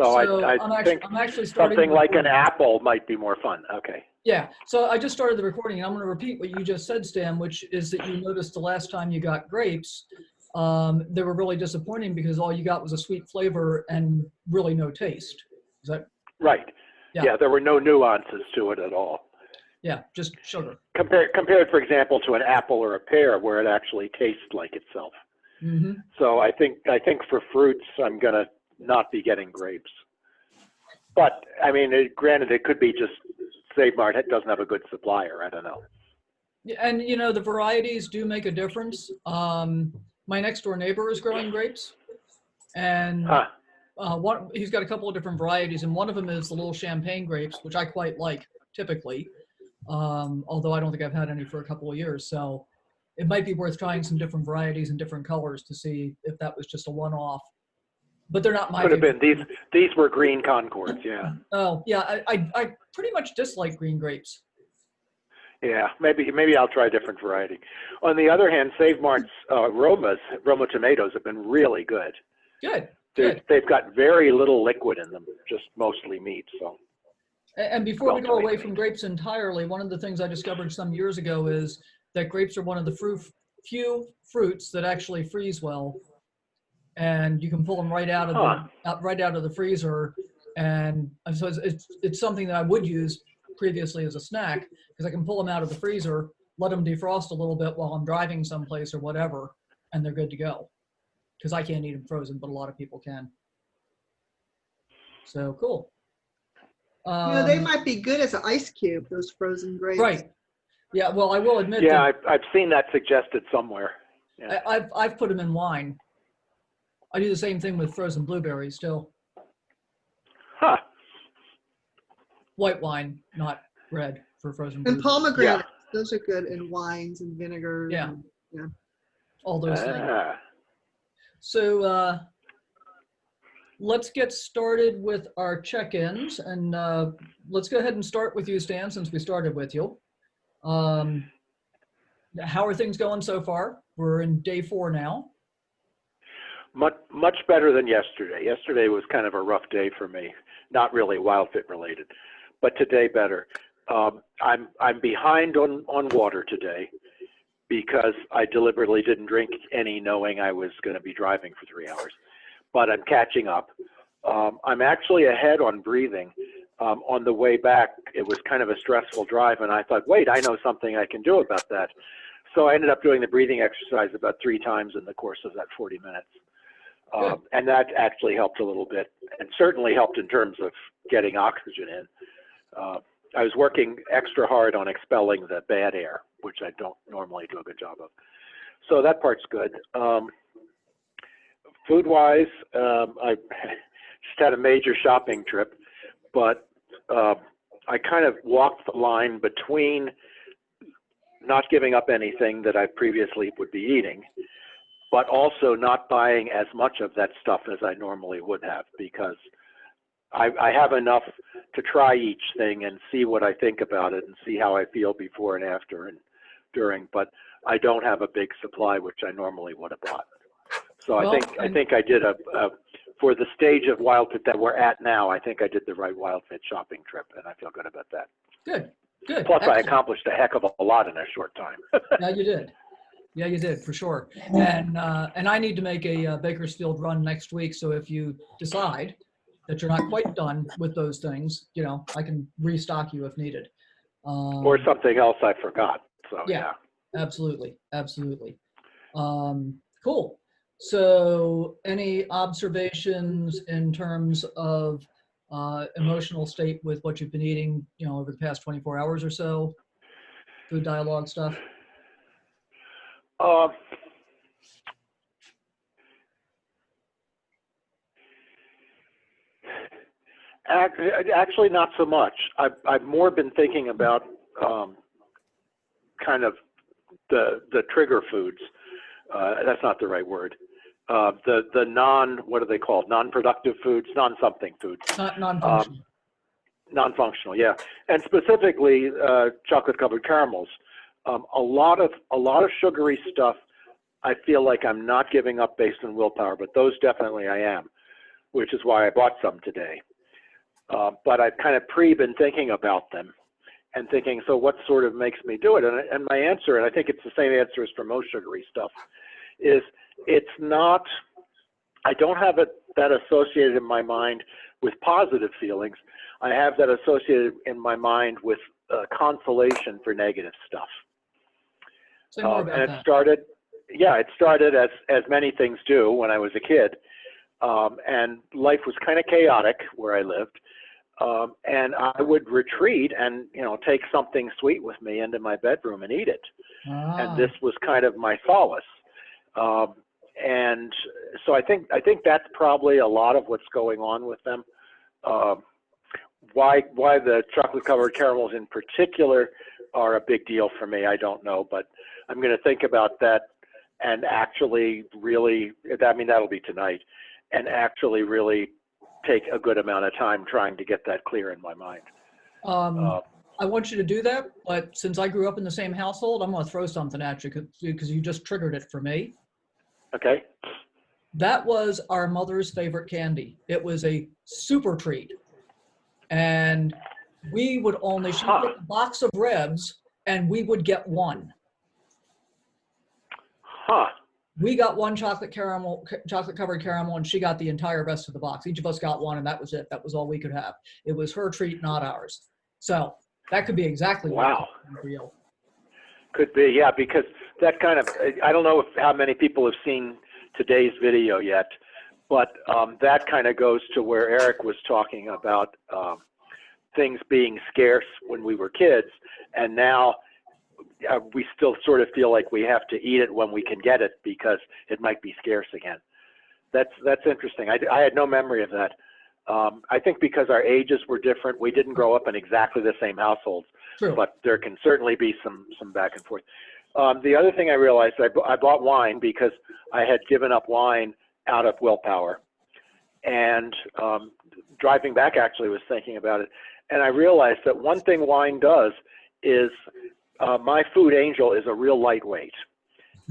So So I think I'm actually starting something the like an recording. apple might be more fun. Okay. Yeah, so I just started the recording, and I'm going to repeat what you just said, Stan, which is that you noticed the last time you got grapes, they were really disappointing because all you got was a sweet flavor and really no taste. Is that? Right. Yeah. Yeah, there were no nuances to it at all. Yeah, just sugar. Compared, for example, to an apple or a pear, where it actually tastes like itself. Mm-hmm. So I think for fruits, I'm gonna not be getting grapes. But I mean, granted, it could be just Save Mart doesn't have a good supplier. I don't know. Yeah, and you know, the varieties do make a difference. My next door neighbor is growing grapes, and Huh. he's got a couple of different varieties, and one of them is the little champagne grapes, which I quite like typically. Although I don't think I've had any for a couple of years. So it might be worth trying some different varieties and different colors to see if that was just a one-off. But they're not my Could have favorite. been these were green Concords. Yeah. Oh yeah, I pretty much dislike green grapes. Yeah, maybe I'll try a different variety. On the other hand, Save Mart's Roma tomatoes have been really good. Good, good. They've got very little liquid in them, just mostly meat. So. And before we go away from grapes entirely, one of the things I discovered some years ago is that grapes are one of the few fruits that actually freeze well, and you can pull them right out of the freezer. And so it's something that I would use previously as a snack because I can pull them out of the freezer, let them defrost a little bit while I'm driving someplace or whatever, and they're good to go. Because I can't eat them frozen, but a lot of people can. So cool. They might be good as an ice cube, those frozen grapes. Right. Yeah, well, I will admit yeah, I've seen that suggested somewhere. Yeah. I've put them in wine. I do the same thing with frozen blueberries still. Huh. White wine, not red, for frozen And blueberries. pomegranates, those are good in wines and vinegars. Yeah. And, yeah. All those things. So let's get started with our check-ins, and let's go ahead and start with you, Stan, since we started with you. How are things going so far? We're in day 4 now. Much better than yesterday. Yesterday was kind of a rough day for me. Not really WildFit related, but today better. I'm behind on water today because I deliberately didn't drink any, knowing I was going to be driving for 3 hours. But I'm catching up. I'm actually ahead on breathing. On the way back, it was kind of a stressful drive, and I thought, wait, I know something I can do about that. So I ended up doing the breathing exercise about 3 times in the course of that 40 minutes. And that actually helped a little bit, and certainly helped in terms of getting oxygen in. I was working extra hard on expelling the bad air, which I don't normally do a good job of. So that part's good. Food-wise, I just had a major shopping trip, but I kind of walked the line between not giving up anything that I previously would be eating, but also not buying as much of that stuff as I normally would have, because I have enough to try each thing and see what I think about it and see how I feel before and after and during, but I don't have a big supply, which I normally would have bought. So I think I did for the stage of WildFit that we're at now, I think I did the right WildFit shopping trip, and I feel good about that. Good, good. Plus, excellent. I accomplished a heck of a lot in a short time. Yeah, you did. Yeah, you did, for sure. And I need to make a Bakersfield run next week, so if you decide that you're not quite done with those things, I can restock you if needed. Or something else I forgot. So yeah. Absolutely, absolutely. Cool. So any observations in terms of emotional state with what you've been eating, over the past 24 hours or so? Food dialogue stuff? Actually, not so much. I've more been thinking about kind of the trigger foods. That's not the right word. The what are they called? Non-productive foods, non-something foods. Non-functional. Non-functional, yeah. And specifically, chocolate-covered caramels. A lot of sugary stuff, I feel like I'm not giving up based on willpower, but those definitely I am. which is why I bought some today. But I've kind of been thinking about them and thinking, so what sort of makes me do it? And my answer, and I think it's the same answer as for most sugary stuff, is it's not, I don't have that associated in my mind with positive feelings. I have that associated in my mind with consolation for negative stuff. Say more about and it that. started as many things do when I was a kid. And life was kind of chaotic where I lived. And I would retreat and, take something sweet with me into my bedroom and eat it. And this was kind of my solace. And so I think that's probably a lot of what's going on with them. Why the chocolate covered caramels in particular are a big deal for me, I don't know, but I'm going to think about that and actually really, that'll be tonight, and actually really take a good amount of time trying to get that clear in my mind. I want you to do that, but since I grew up in the same household, I'm going to throw something at you because you just triggered it for me. Okay. That was our mother's favorite candy. It was a super treat. And we would only, she'd get a box of ribs and we would get one. We got one chocolate covered caramel, and she got the entire rest of the box. Each of us got one, and that was it. That was all we could have. It was her treat, not ours. So that could be exactly wow. For you. Could be, yeah, because that kind of, I don't know how many people have seen today's video yet, but that kind of goes to where Eric was talking about things being scarce when we were kids, and now we still sort of feel like we have to eat it when we can get it because it might be scarce again. That's interesting. I had no memory of that. I think because our ages were different, we didn't grow up in exactly the same households. True. But there can certainly be some back and forth. The other thing I realized, I bought wine because I had given up wine out of willpower. And driving back, actually, was thinking about it. And I realized that one thing wine does is my food angel is a real lightweight.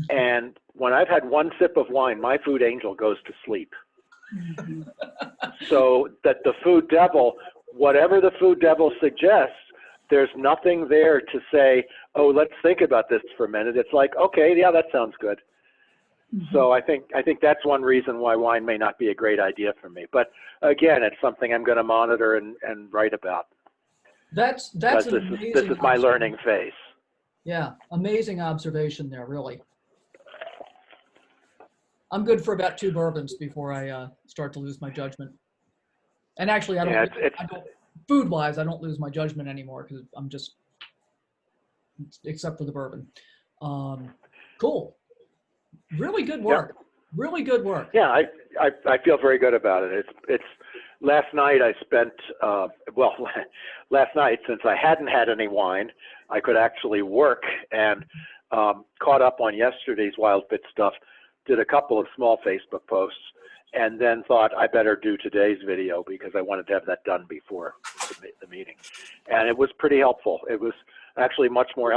And when I've had one sip of wine, my food angel goes to sleep. So that the food devil, whatever the food devil suggests, there's nothing there to say, oh, let's think about this for a minute. It's like, okay, yeah, that sounds good. So I think that's one reason why wine may not be a great idea for me. But again, it's something I'm going to monitor and write about. That's this is my learning phase. Yeah, amazing observation there, really. I'm good for about 2 bourbons before I start to lose my judgment. And actually, I don't food-wise, I don't lose my judgment anymore because I'm just, except for the bourbon. Cool. Really good work. Yep. Really good work. Yeah, I feel very good about it. It's last night I spent, last night, since I hadn't had any wine, I could actually work and caught up on yesterday's Wild Fit stuff, did a couple of small Facebook posts, and then thought I better do today's video because I wanted to have that done before the meeting. And it was pretty helpful. It was actually much more,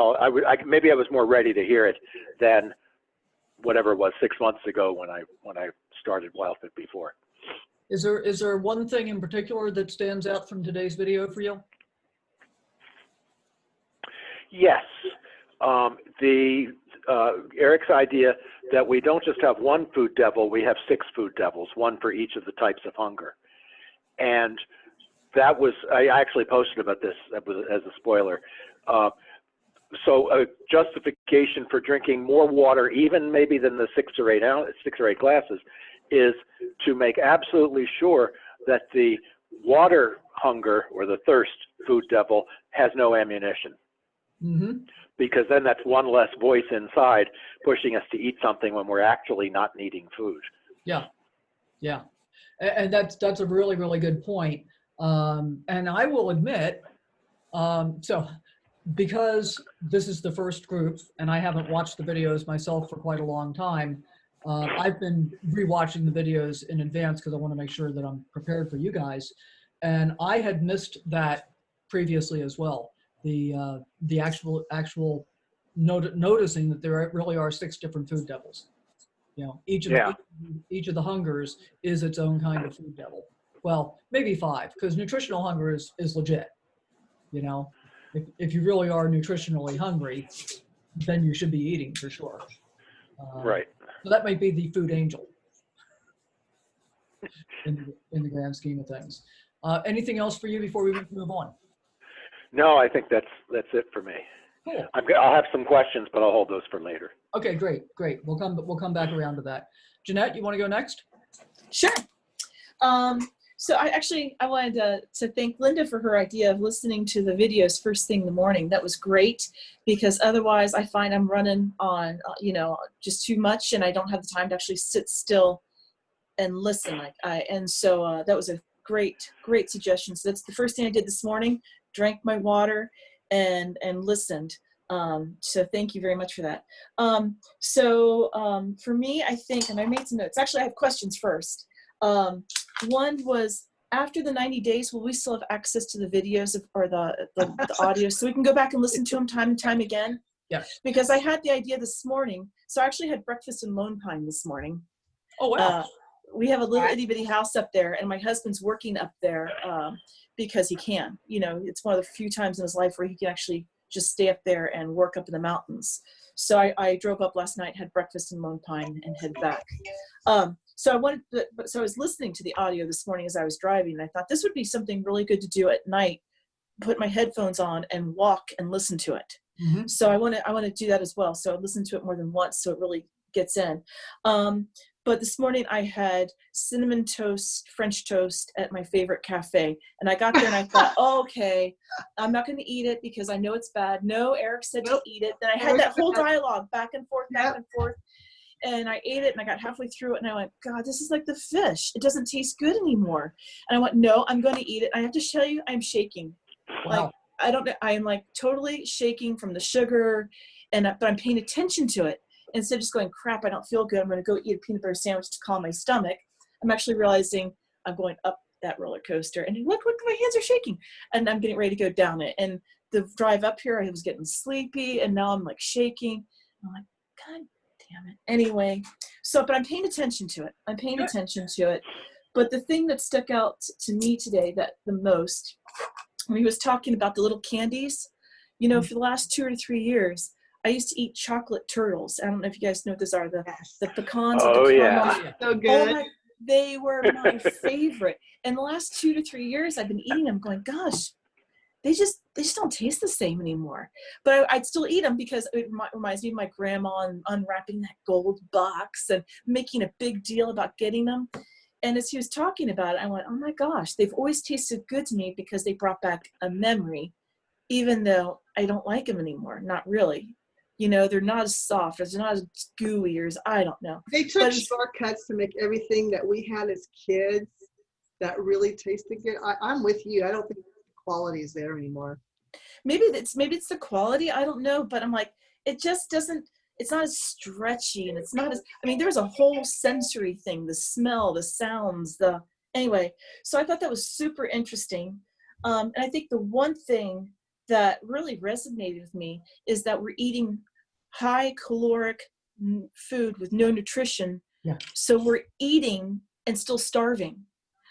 maybe I was more ready to hear it than whatever it was 6 months ago when I started Wild Fit before. Is there one thing in particular that stands out from today's video for you? Yes. Eric's idea that we don't just have one food devil, we have 6 food devils, one for each of the types of hunger. And that was, I actually posted about this as a spoiler. So a justification for drinking more water, even maybe than the 6 or 8 glasses, is to make absolutely sure that the water hunger or the thirst food devil has no ammunition. Mm-hmm. Because then that's one less voice inside pushing us to eat something when we're actually not needing food. Yeah, yeah, and that's a really, really good point. And I will admit, so because this is the first group and I haven't watched the videos myself for quite a long time, I've been rewatching the videos in advance because I want to make sure that I'm prepared for you guys. And I had missed that previously as well. The actual noticing that there really are 6 different food devils. You know, each of Yeah. each of the hungers is its own kind of food devil. Well, maybe 5, because nutritional hunger is legit. You know, if you really are nutritionally hungry, then you should be eating for sure. Right. So that might be the food angel in the grand scheme of things. Anything else for you before we move on? No, I think that's it for me. Cool. I'll have some questions, but I'll hold those for later. Okay, great. We'll come back around to that. Jeanette, you want to go next? Sure. So I wanted to thank Linda for her idea of listening to the videos first thing in the morning. That was great, because otherwise I find I'm running on, just too much, and I don't have the time to actually sit still and listen. So that was a great suggestion. So that's the first thing I did this morning, drank my water and listened. So thank you very much for that. For me, I think, and I made some notes. Actually, I have questions first. One was, after the 90 days, will we still have access to the videos or the audio, so we can go back and listen to them time and time again? Yes. Because I had the idea this morning. So I actually had breakfast in Lone Pine this morning. Oh, wow. We have a little itty bitty house up there, and my husband's working up there because he can. It's one of the few times in his life where he can actually just stay up there and work up in the mountains. So I drove up last night, had breakfast in Lone Pine, and headed back. So I was listening to the audio this morning as I was driving, and I thought this would be something really good to do at night. Put my headphones on and walk and listen to it. Mm-hmm. So I want to do that as well. So I listened to it more than once, so it really gets in. But this morning I had cinnamon toast, French toast at my favorite cafe. And I got there and I thought, okay, I'm not going to eat it because I know it's bad. No, Eric said to eat it. Then I had that whole dialogue back and forth. And I ate it and I got halfway through it and I went, God, this is like the fish. It doesn't taste good anymore. And I went, no, I'm going to eat it. I have to tell you, I'm shaking. Wow. Like, I don't know. I'm like totally shaking from the sugar, but I'm paying attention to it. Instead of just going, crap, I don't feel good, I'm going to go eat a peanut butter sandwich to calm my stomach, I'm actually realizing I'm going up that roller coaster. And look, my hands are shaking. And I'm getting ready to go down it. And the drive up here, I was getting sleepy. And now I'm like shaking. I'm like, God damn it. Anyway, but I'm paying attention to it. But the thing that stuck out to me today the most, when he was talking about the little candies, for the last 2 or 3 years, I used to eat chocolate turtles. I don't know if you guys know what those are, the pecans. Oh, with the yeah. caramel. So good. They were my favorite. In the last 2 to 3 years, I've been eating them going, gosh, they just don't taste the same anymore. But I'd still eat them because it reminds me of my grandma and unwrapping that gold box and making a big deal about getting them. And as he was talking about it, I went, oh my gosh, they've always tasted good to me because they brought back a memory, even though I don't like them anymore. Not really. They're not as soft, they're not as gooey, or I don't know. They took shortcuts to make everything that we had as kids that really tasted good. I'm with you. I don't think the quality is there anymore. Maybe it's the quality. I don't know, but I'm like, it just doesn't. It's not as stretchy, and it's not as. There's a whole sensory thing: the smell, the sounds, anyway. So I thought that was super interesting, and I think the one thing that really resonated with me is that we're eating high caloric food with no nutrition. Yeah. So we're eating and still starving.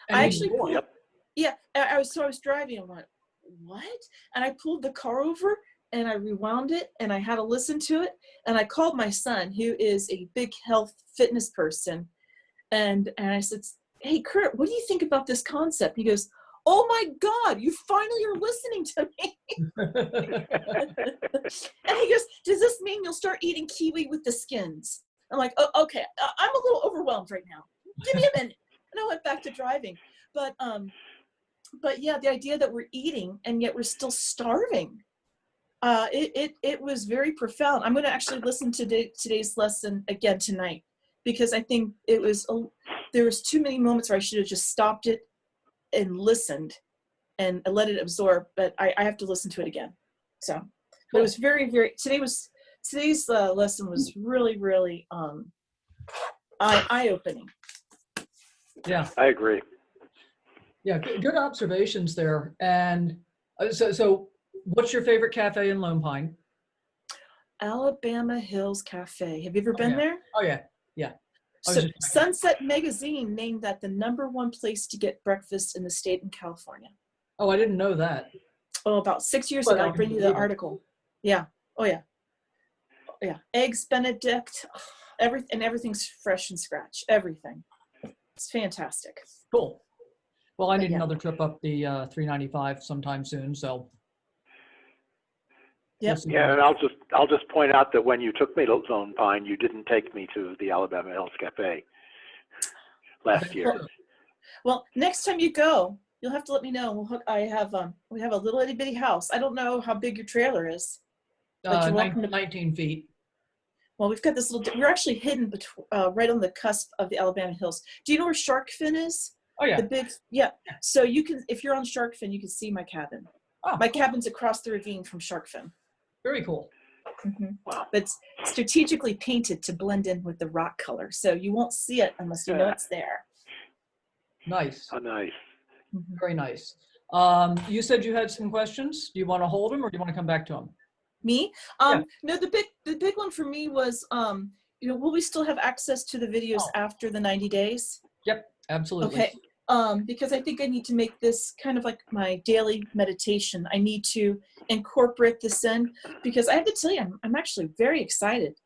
And I actually pulled, Yep. yeah. I was driving and went, what? And I pulled the car over and I rewound it and I had to listen to it. And I called my son, who is a big health fitness person. And I said, hey, Kurt, what do you think about this concept? He goes, oh my God, you finally are listening to me. And he goes, does this mean you'll start eating kiwi with the skins? I'm like, oh, okay, I'm a little overwhelmed right now. Give me a minute. And I went back to driving. But yeah, the idea that we're eating and yet we're still starving, it was very profound. I'm going to actually listen to today's lesson again tonight, because I think there was too many moments where I should have just stopped it and listened and let it absorb, but I have to listen to it again. So, but it was very, very, today's lesson was really, really eye-opening. Yeah. I agree. Yeah, good observations there. And so what's your favorite cafe in Lone Pine? Alabama Hills Cafe. Have you ever been there? Oh yeah. Yeah. I was So just- Sunset Magazine named that the #1 place to get breakfast in the state in California. Oh, I didn't know that. Oh, about 6 years But ago. I I'll can bring you the believe it. article. Yeah. Oh yeah. Oh, yeah. Eggs Benedict. Everything's fresh and scratch. Everything. It's fantastic. Cool. Well, I need Yeah. another trip up the 395 sometime soon, so. Yep. we'll see. Yeah, and I'll just point out that when you took me to Lone Pine, you didn't take me to the Alabama Hills Cafe last year. Well, next time you go, you'll have to let me know. We have a little itty bitty house. I don't know how big your trailer is. But you're welcome to- 19 feet. Well, we've got this little. We're actually hidden right on the cusp of the Alabama Hills. Do you know where Shark Fin is? Oh, yeah. The big, yeah. So you can, if you're on Shark Fin, you can see my cabin. Oh, My cool. cabin's across the ravine from Shark Fin. Very cool. Wow. But it's strategically painted to blend in with the rock color, so you won't see it unless you know Yeah. it's there. Nice. Oh, nice. Very nice. You said you had some questions. Do you want to hold them or do you want to come back to them? Me? Yeah. No, the big one for me was, will we still have access to the videos after the 90 days? Yep, absolutely. Okay. Because I think I need to make this kind of like my daily meditation. I need to incorporate this in because I have to tell you, I'm actually very excited.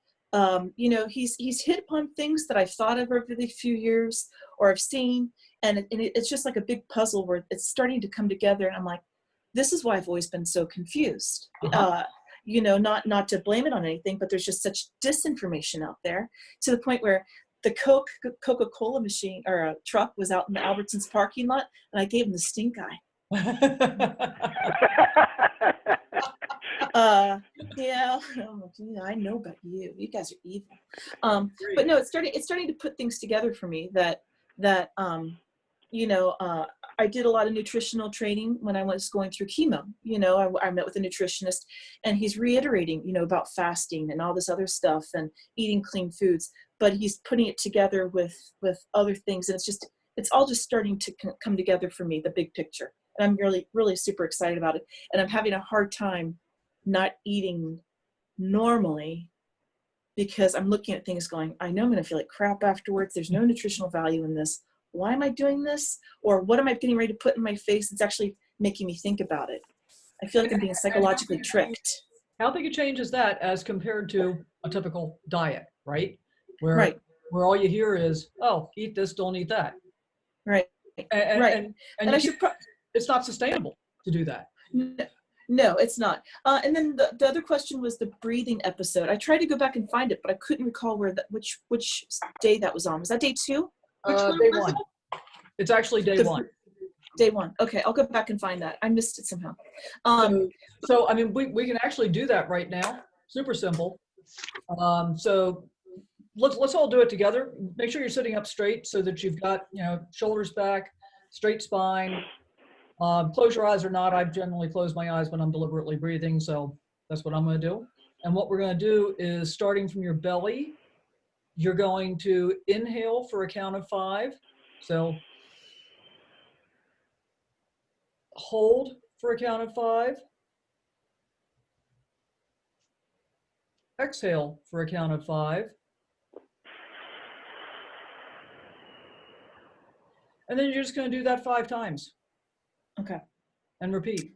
He's hit upon things that I've thought of over the few years or I've seen, and it's just like a big puzzle where it's starting to come together. And I'm like, this is why I've always been so confused. Not to blame it on anything, but there's just such disinformation out there to the point where the Coca-Cola machine or truck was out in the Albertsons parking lot, and I gave him the stink eye. Yeah, I know about you. You guys are evil. But no, it's starting to put things together for me that I did a lot of nutritional training when I was going through chemo. I met with a nutritionist, and he's reiterating, about fasting and all this other stuff and eating clean foods. But he's putting it together with other things, and it's all just starting to come together for me, the big picture. And I'm really, really super excited about it. And I'm having a hard time not eating normally because I'm looking at things going, I know I'm going to feel like crap afterwards. There's no nutritional value in this. Why am I doing this? Or what am I getting ready to put in my face? It's actually making me think about it. I feel like I'm being psychologically tricked. How big a change is that as compared to a typical diet, right? Where all you hear is, oh, eat this, don't eat that. Right. And I should it's not sustainable to do that. No, it's not. And then the other question was the breathing episode. I tried to go back and find it, but I couldn't recall which day that was on. Was that day 2? Which one Day was 1. it? It's actually day 1. Day 1. Okay, I'll go back and find that. I missed it somehow. So I mean, we can actually do that right now. Super simple. So let's all do it together. Make sure you're sitting up straight so that you've got, shoulders back, straight spine. Close your eyes or not. I generally close my eyes when I'm deliberately breathing, so that's what I'm going to do. And what we're going to do is, starting from your belly, you're going to inhale for a count of 5. So hold for a count of 5. Exhale for a count of 5. And then you're just going to do that 5 times. Okay. And repeat.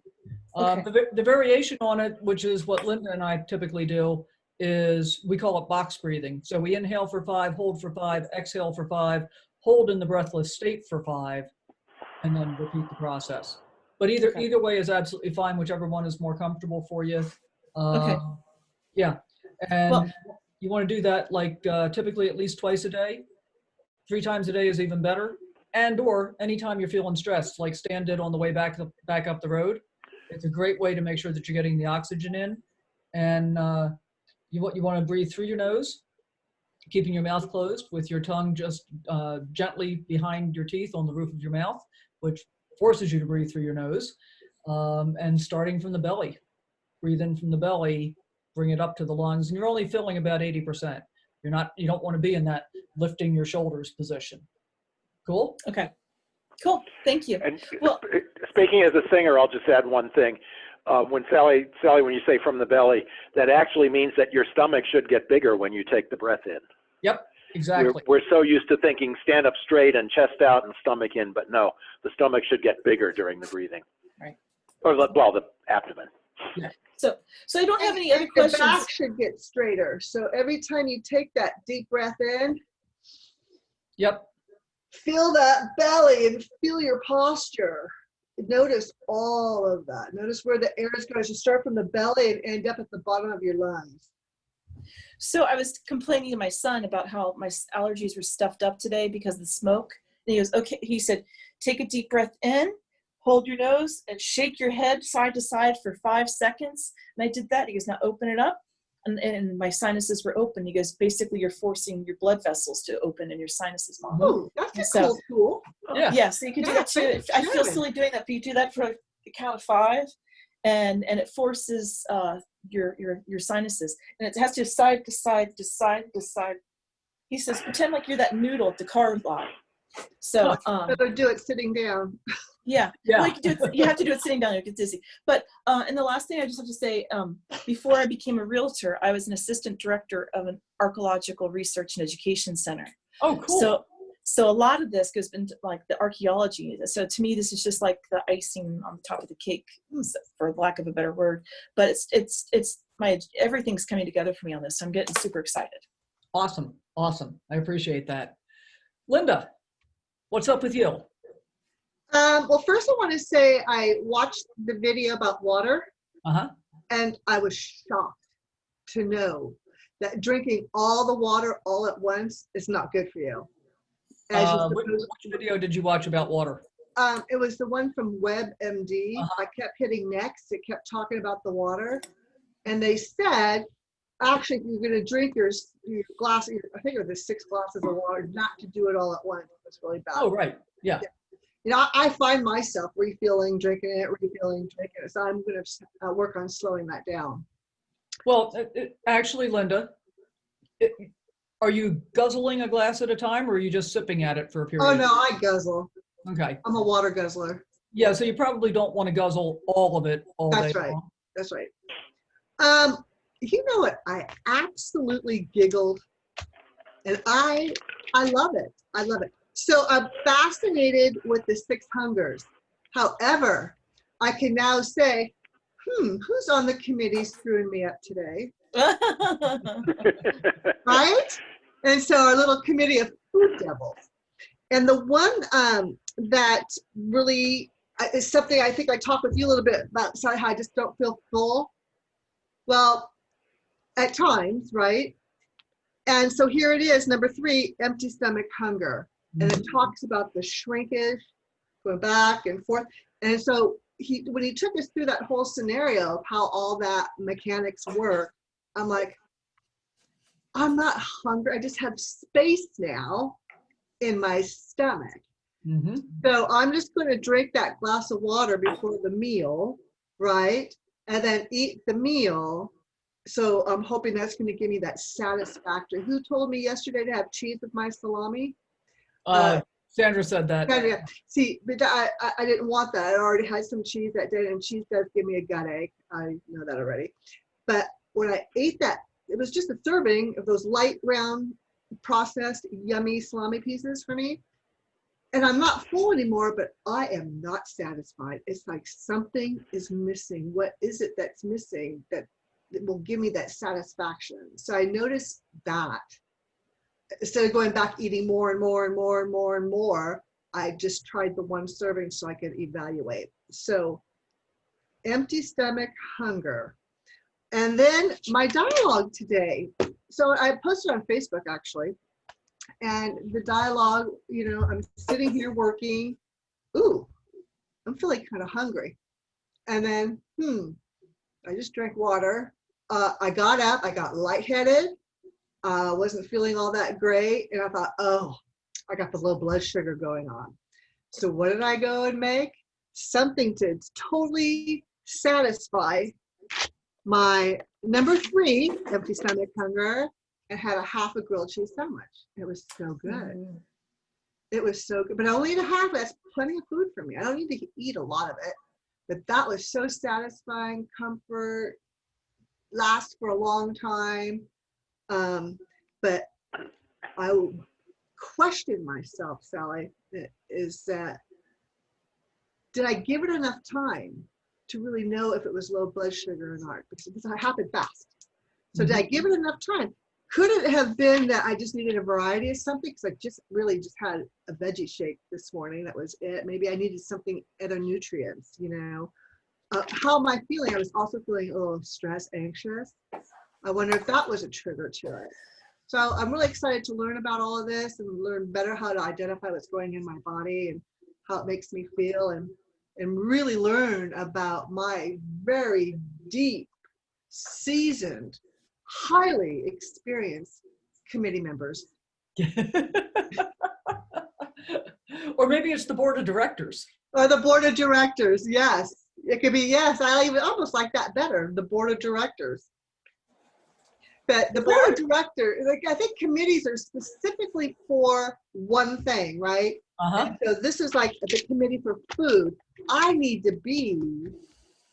Okay. The variation on it, which is what Linda and I typically do, is we call it box breathing. So we inhale for 5, hold for 5, exhale for 5, hold in the breathless state for 5, and then repeat the process. But either way is absolutely fine, whichever one is more comfortable for you. Okay. Yeah. And Well, you want to do that like typically at least twice a day. 3 times a day is even better. And or anytime you're feeling stressed, like Stan did on the way back up the road. It's a great way to make sure that you're getting the oxygen in. And you want to breathe through your nose, keeping your mouth closed with your tongue just gently behind your teeth on the roof of your mouth, which forces you to breathe through your nose. And starting from the belly, breathe in from the belly, bring it up to the lungs, and you're only filling about 80%. You don't want to be in that lifting your shoulders position. Cool? okay. Cool. Thank you. And Well, speaking as a singer, I'll just add one thing. When Sally, when you say from the belly, that actually means that your stomach should get bigger when you take the breath in. Yep. Exactly. We're so used to thinking stand up straight and chest out and stomach in, but no, the stomach should get bigger during the breathing. Right. Or the abdomen. So I don't have any other The questions. back should get straighter. So every time you take that deep breath in, Yep. feel that belly and feel your posture. Notice all of that. Notice where the air is going. So start from the belly and end up at the bottom of your lungs. So I was complaining to my son about how my allergies were stuffed up today because of the smoke. And he goes, okay. He said, take a deep breath in, hold your nose, and shake your head side to side for 5 seconds. And I did that. He goes, now open it up. And my sinuses were open. He goes, basically, you're forcing your blood vessels to open in your sinuses, Mom. Oh, that's a So- cool tool. Yeah. Yeah, so you can do that too. Yeah, I feel good. silly doing that, but you do that for the count of 5, and it forces your sinuses, and it has to side to side to side to side. He says, pretend like you're that noodle at the car lot. So Better do it sitting down. yeah, Yeah. well, you have to do it sitting down. You get dizzy. But and the last thing I just have to say, before I became a realtor, I was an assistant director of an archaeological research and education center. Oh, cool. So a lot of this goes into like the archaeology. So to me, this is just like the icing on the top of the cake, for lack of a better word. But it's everything's coming together for me on this. So I'm getting super excited. Awesome. Awesome. I appreciate that. Linda, what's up with you? Well, first I want to say I watched the video about water, Uh-huh. and I was shocked to know that drinking all the water all at once is not good for you. As you're Which supposed video did you watch about water? It was the one from WebMD. I kept hitting next. It kept talking about the water. And they said, actually, if you're going to drink your glass, I think it was the 6 glasses of water, not to do it all at once. It's really bad. Oh, right. Yeah. You know, I find myself refilling, drinking it, refilling, drinking it. So I'm going to work on slowing that down. Well, actually, Linda, are you guzzling a glass at a time, or are you just sipping at it for a period? Oh, no, I guzzle. Okay. I'm a water guzzler. Yeah, so you probably don't want to guzzle all of it all That's day right. long. That's right. You know what? I absolutely giggled, and I love it. I love it. So I'm fascinated with the 6 hungers. However, I can now say, who's on the committee screwing me up today? Right? And so our little committee of food devils. And the one that really is something I think I talked with you a little bit about, sorry, how I just don't feel full. Well, at times, right? And so here it is, number 3, empty stomach hunger. And it talks about the shrinkage, going back and forth. And so when he took us through that whole scenario of how all that mechanics work, I'm like, I'm not hungry. I just have space now in my stomach. Mm-hmm. So I'm just going to drink that glass of water before the meal, right? And then eat the meal. So I'm hoping that's going to give me that satisfaction. Who told me yesterday to have cheese with my salami? Sandra said that. Yeah. See, but I didn't want that. I already had some cheese that day, and cheese does give me a gut ache. I know that already. But when I ate that, it was just a serving of those light, round, processed, yummy salami pieces for me. And I'm not full anymore, but I am not satisfied. It's like something is missing. What is it that's missing that will give me that satisfaction? So I noticed that. Instead of going back eating more and more and more and more and more, I just tried the one serving so I could evaluate. So empty stomach hunger. And then my dialogue today. So I posted on Facebook actually. And the dialogue, you know, I'm sitting here working. Ooh, I'm feeling kind of hungry. And then, I just drank water. I got up, I got lightheaded. Wasn't feeling all that great. And I thought, oh, I got the low blood sugar going on. So what did I go and make? Something to totally satisfy my number 3, empty stomach hunger, and had a half a grilled cheese sandwich. It was so good. It was so good. But I only ate a half. That's plenty of food for me. I don't need to eat a lot of it. But that was so satisfying, comfort, lasts for a long time. But I question myself, Sally, is that did I give it enough time to really know if it was low blood sugar or not? Because it happened fast. So did I give it enough time? Could it have been that I just needed a variety of something? Because I just had a veggie shake this morning. That was it. Maybe I needed something, other nutrients, you know. How am I feeling? I was also feeling a little stressed, anxious. I wonder if that was a trigger to it. So I'm really excited to learn about all of this and learn better how to identify what's going in my body and how it makes me feel, and really learn about my very deep, seasoned, highly experienced committee members. Or maybe it's the board of directors. Or the board of directors, yes. It could be, yes, I even almost like that better, the board of directors. But the board of directors, like, I think committees are specifically for one thing, right? Uh-huh. So this is like the committee for food. I need to be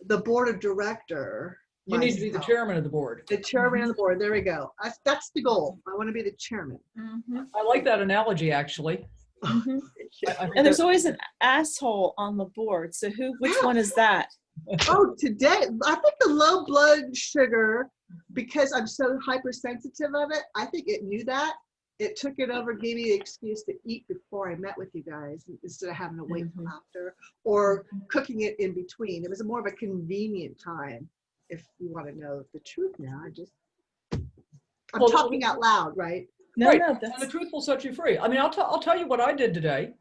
the board of director. You need to be the chairman of the board. The chairman of the board. There we go. That's the goal. I want to be the chairman. I like that analogy, actually. I think And there's always an asshole on the board. So which one is that? Oh, today, I think the low blood sugar, because I'm so hypersensitive of it, I think it knew that. It took it over, gave me the excuse to eat before I met with you guys instead of having to wait till after, or cooking it in between. It was more of a convenient time, if you want to know the truth now. I'm talking out loud, right? No, right. And the truth will set you free. I mean, I'll tell you what I did today.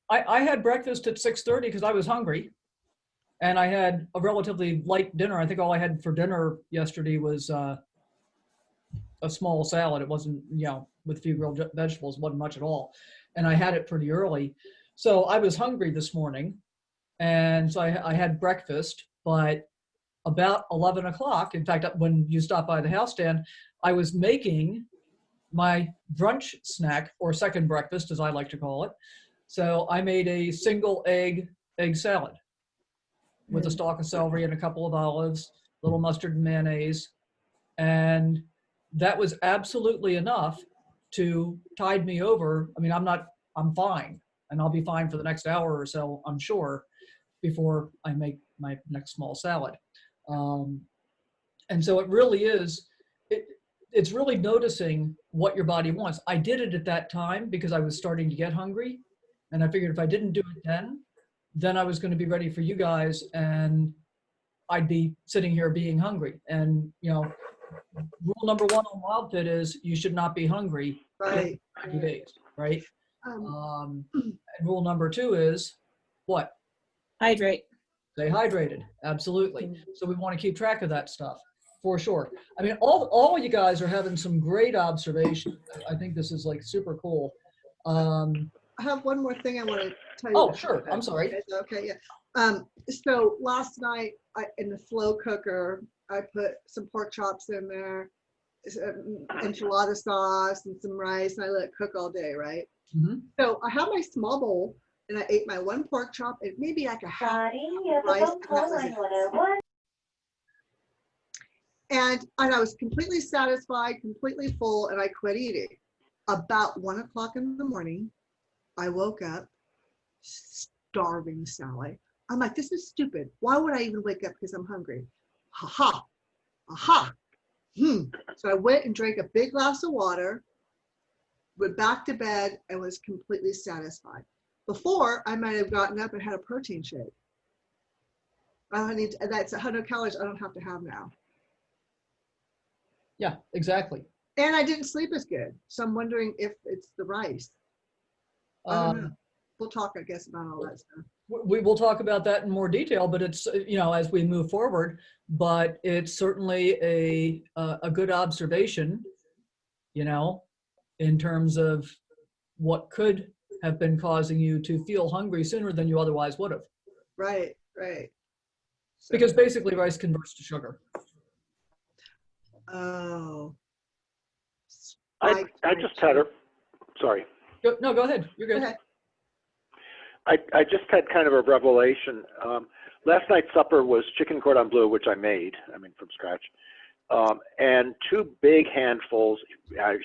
I had breakfast at 6:30 because I was hungry. And I had a relatively light dinner. I think all I had for dinner yesterday was a small salad. It wasn't, with a few grilled vegetables, wasn't much at all. And I had it pretty early. So I was hungry this morning. And so I had breakfast, but about 11 o'clock, in fact, when you stopped by the house, Dan, I was making my brunch snack, or second breakfast, as I like to call it. So I made a single egg salad with a stalk of celery and a couple of olives, a little mustard and mayonnaise. And that was absolutely enough to tide me over. I mean, I'm fine, and I'll be fine for the next hour or so, I'm sure, before I make my next small salad. And so it really is, it's really noticing what your body wants. I did it at that time because I was starting to get hungry. And I figured if I didn't do it then I was going to be ready for you guys, and I'd be sitting here being hungry. And, rule number one on WildFit is you should not be hungry for 90 days, right? And rule number two is what? Hydrate. Stay hydrated. Absolutely. So we want to keep track of that stuff for sure. I mean, all you guys are having some great observations. I think this is like super cool. I have one more thing I want to tell you. Oh, sure. I'm sorry. Okay, yeah. So last night in the slow cooker, I put some pork chops in there, enchilada sauce, and some rice, and I let it cook all day, right? So I have my small bowl, and I ate my one pork chop and maybe like a half rice, and that was it. And I was completely satisfied, completely full, and I quit eating. About 1 o'clock in the morning, I woke up starving, Sally. I'm like, this is stupid. Why would I even wake up because I'm hungry? Aha. So I went and drank a big glass of water, went back to bed, and was completely satisfied. Before, I might have gotten up and had a protein shake. That's 100 calories I don't have to have now. Yeah, exactly. And I didn't sleep as good. So I'm wondering if it's the rice. I don't know. We'll talk, I guess, about all that stuff. We will talk about that in more detail, but it's, as we move forward, but it's certainly a good observation, in terms of what could have been causing you to feel hungry sooner than you otherwise would have. Right. So, because basically rice converts to sugar. Oh. I just had sorry. No, go ahead. You're good. Okay. I just had kind of a revelation. Last night's supper was chicken cordon bleu, which I made, from scratch. and two big handfuls,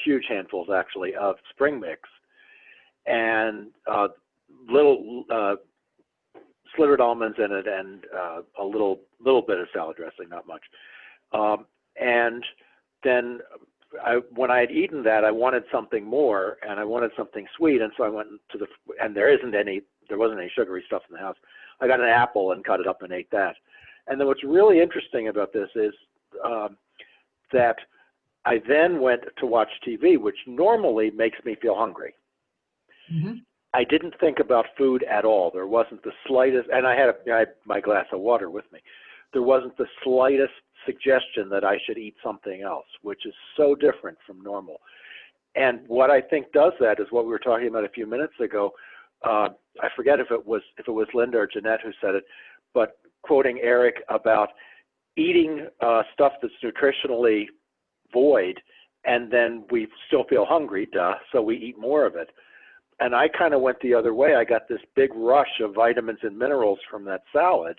huge handfuls actually, of spring mix, and little slivered almonds in it, and a little bit of salad dressing, not much. And then when I had eaten that, I wanted something more, and I wanted something sweet, and so I went to and there wasn't any sugary stuff in the house. I got an apple and cut it up and ate that. And then what's really interesting about this is that I then went to watch TV, which normally makes me feel hungry. Mm-hmm. I didn't think about food at all. There wasn't the slightest, and I had my glass of water with me. There wasn't the slightest suggestion that I should eat something else, which is so different from normal. And what I think does that is what we were talking about a few minutes ago. I forget if it was Linda or Jeanette who said it, but quoting Eric about eating stuff that's nutritionally void, and then we still feel hungry, so we eat more of it. And I kind of went the other way. I got this big rush of vitamins and minerals from that salad,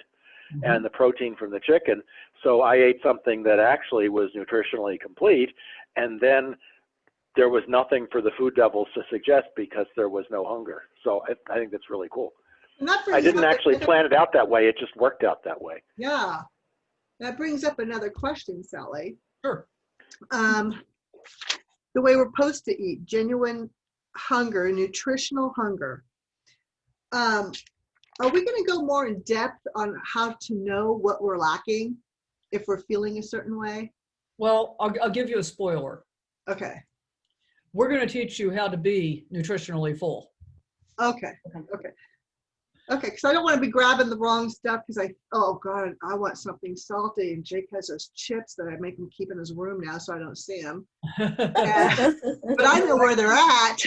mm-hmm. and the protein from the chicken. So I ate something that actually was nutritionally complete, and then there was nothing for the food devils to suggest because there was no hunger. So I think that's really cool. I didn't actually plan it out that way. It just worked out that way. Yeah. That brings up another question, Sally. Sure. The way we're supposed to eat, genuine hunger, nutritional hunger. Are we going to go more in depth on how to know what we're lacking if we're feeling a certain way? Well, I'll give you a spoiler. Okay. We're going to teach you how to be nutritionally full. Okay. Because I don't want to be grabbing the wrong stuff because oh God, I want something salty, and Jake has those chips that I make him keep in his room now so I don't see them. But I know where they're at.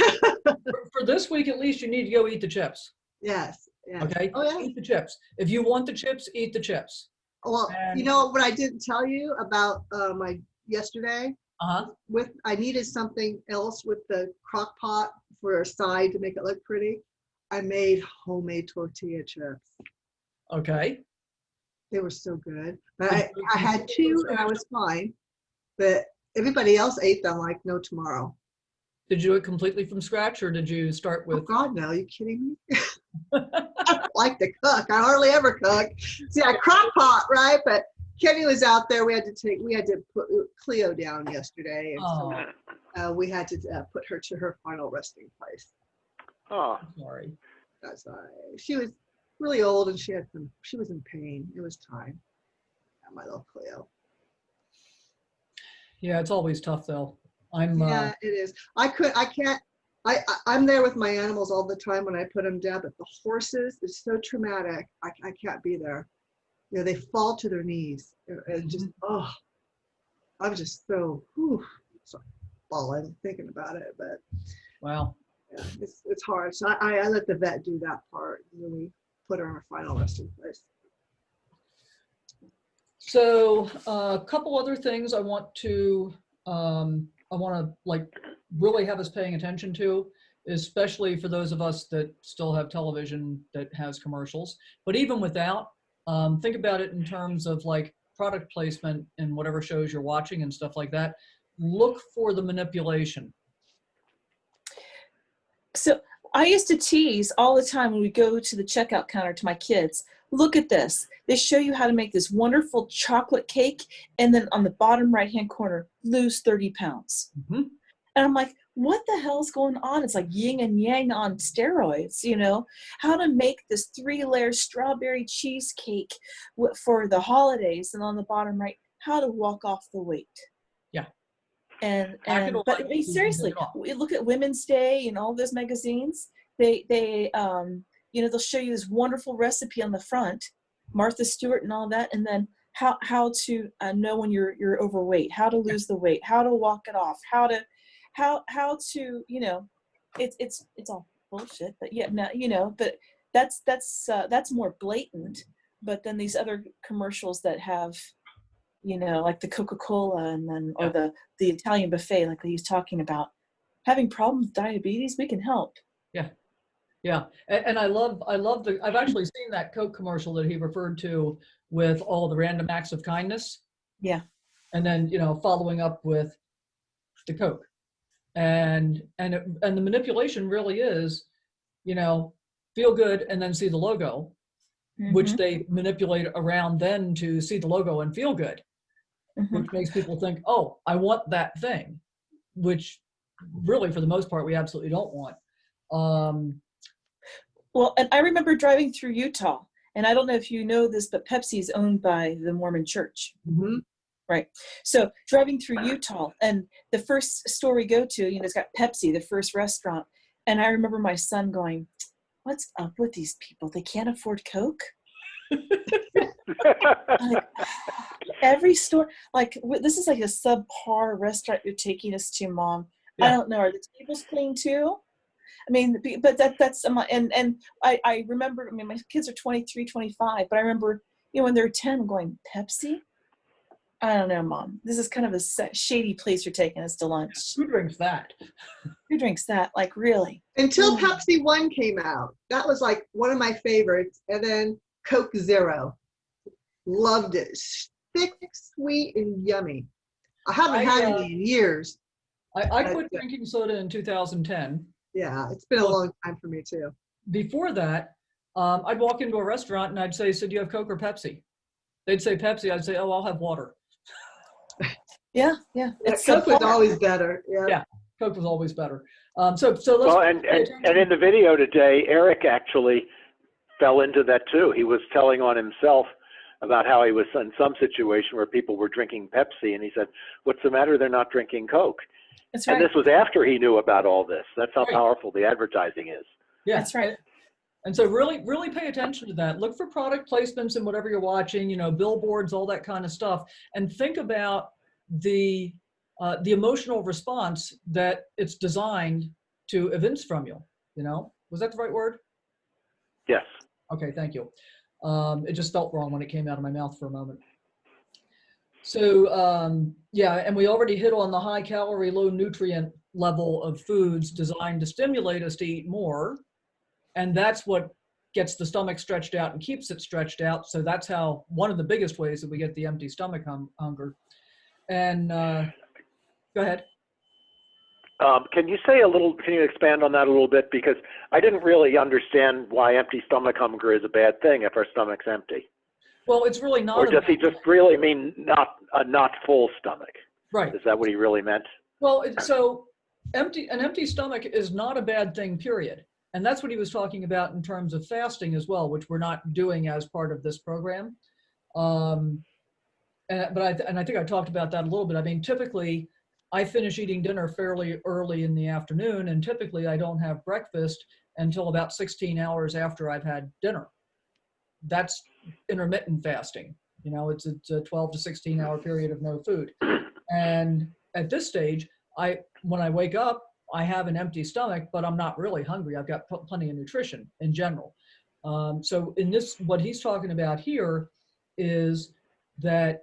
For this week, at least, you need to go eat the chips. Yes. Okay. Oh yeah. Eat the chips. If you want the chips, eat the chips. Well, you know what I didn't tell you about my yesterday? I needed something else with the crock pot for a side to make it look pretty. I made homemade tortilla chips. Okay. They were so good. But I had two and I was fine. But everybody else ate them like no tomorrow. Did you do it completely from scratch, or did you start with? Oh God, no! Are you kidding me? I don't like to cook. I hardly ever cook. See, I crock pot, right? But Kenny was out there. We had to put Cleo down yesterday, and so we had to put her to her final resting place. Oh, sorry. That's all right. She was really old, and she was in pain. It was time. My little Cleo. Yeah, it's always tough though. Yeah, it is. I'm there with my animals all the time when I put them down, but the horses, it's so traumatic. I can't be there. You know, they fall to their knees and just, I'm just so falling thinking about it, but. Wow. Yeah, it's hard. So I let the vet do that part, and then we put her in her final resting place. So a couple other things I want to like really have us paying attention to, especially for those of us that still have television that has commercials. But even without, think about it in terms of like product placement in whatever shows you're watching and stuff like that. Look for the manipulation. So I used to tease all the time when we go to the checkout counter to my kids, look at this. They show you how to make this wonderful chocolate cake, and then on the bottom right-hand corner, lose 30 pounds. Mm-hmm. And I'm like, what the hell's going on? It's like yin and yang on steroids, you know? How to make this 3-layer strawberry cheesecake for the holidays, and on the bottom right, how to walk off the weight. Yeah. But I mean, seriously, we look at Women's Day and all those magazines. They you know, they'll show you this wonderful recipe on the front, Martha Stewart and all that, and then how to know when you're overweight, how to lose the weight, how to walk it off, how to you know, it's all bullshit. But yeah, no, you know, but that's more blatant. But then these other commercials that have, you know, like the Coca-Cola and then or the Italian buffet, like he's talking about, having problems with diabetes, we can help. Yeah. Yeah. And I love I've actually seen that Coke commercial that he referred to with all the random acts of kindness. Yeah. and then, you know, following up with the Coke. And the manipulation really is, you know, feel good and then see the logo, which Mhm. they manipulate around then to see the logo and feel good, Mhm. which makes people think, oh, I want that thing, which really for the most part we absolutely don't want. Well, and I remember driving through Utah, and I don't know if you know this, but Pepsi is owned by the Mormon Church. Mhm. Right. So driving through Utah, and the first store we go to, you know, it's got Pepsi, the first restaurant. And I remember my son going, "What's up with these people? They can't afford Coke?" Like, every store, like, this is like a subpar restaurant you're taking us to, Mom. I Yeah. don't know. Are the tables clean too? I mean, but that's and I remember. I mean, my kids are 23, 25, but I remember, you know, when they're 10, going, Pepsi. I don't know, Mom. This is kind of a shady place you're taking us to lunch. Who drinks that? Who drinks that? Like, really? Until Pepsi One came out. That was like one of my favorites. And then Coke Zero. Loved it. Thick, sweet, and yummy. I haven't had any in years. I but, quit drinking soda in 2010. Yeah, it's been a long time for me too. Before that, I'd walk into a restaurant and I'd say, so do you have Coke or Pepsi? They'd say Pepsi. I'd say, oh, I'll have water. Yeah. Yeah, It's Coke was subpar. always better. Yeah. Yeah, Coke was always better. So let's. Well, and in the video today, Eric actually fell into that too. He was telling on himself about how he was in some situation where people were drinking Pepsi, and he said, "What's the matter? They're not drinking Coke." That's right. And this was after he knew about all this. That's how Right. powerful the advertising is. Yeah, that's right. And so really pay attention to that. Look for product placements in whatever you're watching, you know, billboards, all that kind of stuff, and think about the emotional response that it's designed to evince from you. You know, was that the right word? Yes. Okay, thank you. It just felt wrong when it came out of my mouth for a moment. So yeah, and we already hit on the high calorie, low nutrient level of foods designed to stimulate us to eat more. And that's what gets the stomach stretched out and keeps it stretched out. So that's how, one of the biggest ways that we get the empty stomach hunger. And go ahead. Can you expand on that a little bit? Because I didn't really understand why empty stomach hunger is a bad thing if our stomach's empty. Well, it's really not. Or does he just really mean not full stomach? Right. Is that what he really meant? Well, so an empty stomach is not a bad thing, period. And that's what he was talking about in terms of fasting as well, which we're not doing as part of this program. But I think I talked about that a little bit. I mean, typically I finish eating dinner fairly early in the afternoon, and typically I don't have breakfast until about 16 hours after I've had dinner. That's intermittent fasting. You know, it's a 12 to 16 hour period of no food. And at this stage, when I wake up, I have an empty stomach, but I'm not really hungry. I've got plenty of nutrition in general. So in this, what he's talking about here is that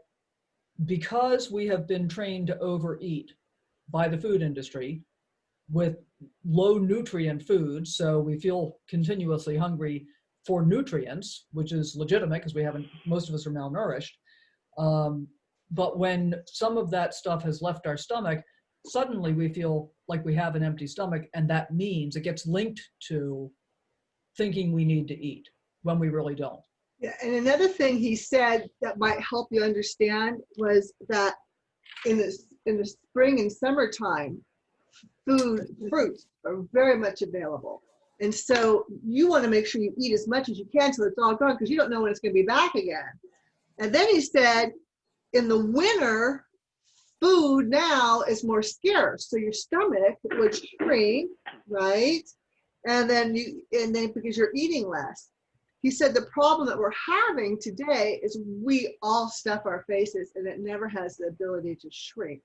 because we have been trained to overeat by the food industry with low nutrient foods, so we feel continuously hungry for nutrients, which is legitimate because most of us are malnourished. But when some of that stuff has left our stomach, suddenly we feel like we have an empty stomach, and that means it gets linked to thinking we need to eat when we really don't. Yeah, and another thing he said that might help you understand was that in the spring and summertime, fruits are very much available. And so you want to make sure you eat as much as you can till it's all gone, because you don't know when it's going to be back again. And then he said, in the winter, food now is more scarce, so your stomach would shrink, right? And then because you're eating less. He said the problem that we're having today is we all stuff our faces, and it never has the ability to shrink.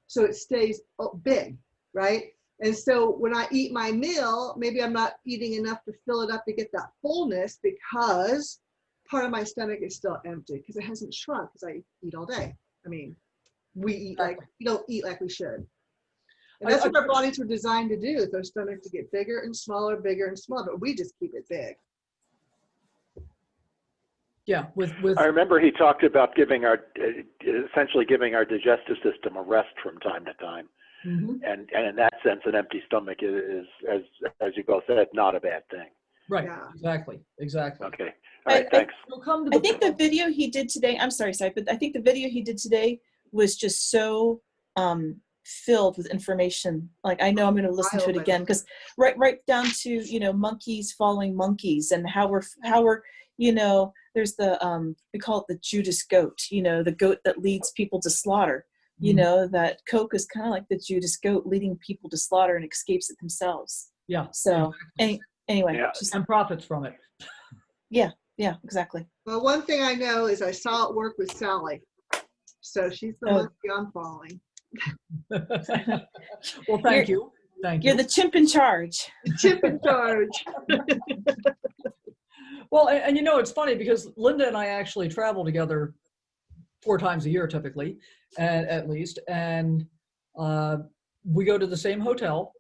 So it stays big, right? And so when I eat my meal, maybe I'm not eating enough to fill it up to get that fullness, because part of my stomach is still empty because it hasn't shrunk because I eat all day. I mean, we don't eat like we should. And that's what our bodies were designed to do, is our stomach to get bigger and smaller, but we just keep it big. Yeah, with I remember he talked about essentially giving our digestive system a rest from time to time. mhm. And in that sense, an empty stomach is, as you both said, not a bad thing. Right, Yeah. exactly. Okay. All right. I- Thanks. We'll come to I the think the video he did today, I'm sorry, Sai, but I think the video he did today was just so filled with information. Like, I know I'm going to listen to it again, because right down to, you know, monkeys following monkeys, and how we're, you know, there's the, we call it the Judas goat, you know, the goat that leads people to slaughter. You Mhm. know, that Coke is kind of like the Judas goat leading people to slaughter and escapes it themselves. Yeah. So anyway, Yeah. just, And profits from it. yeah, exactly. Well, one thing I know is I saw it work with Sally. So she's the Oh. monkey I'm following. Well, thank you. Thank You're you. the chimp in charge. Chip in charge. Well, and you know, it's funny because Linda and I actually travel together 4 times a year, typically, at least. And we go to the same hotel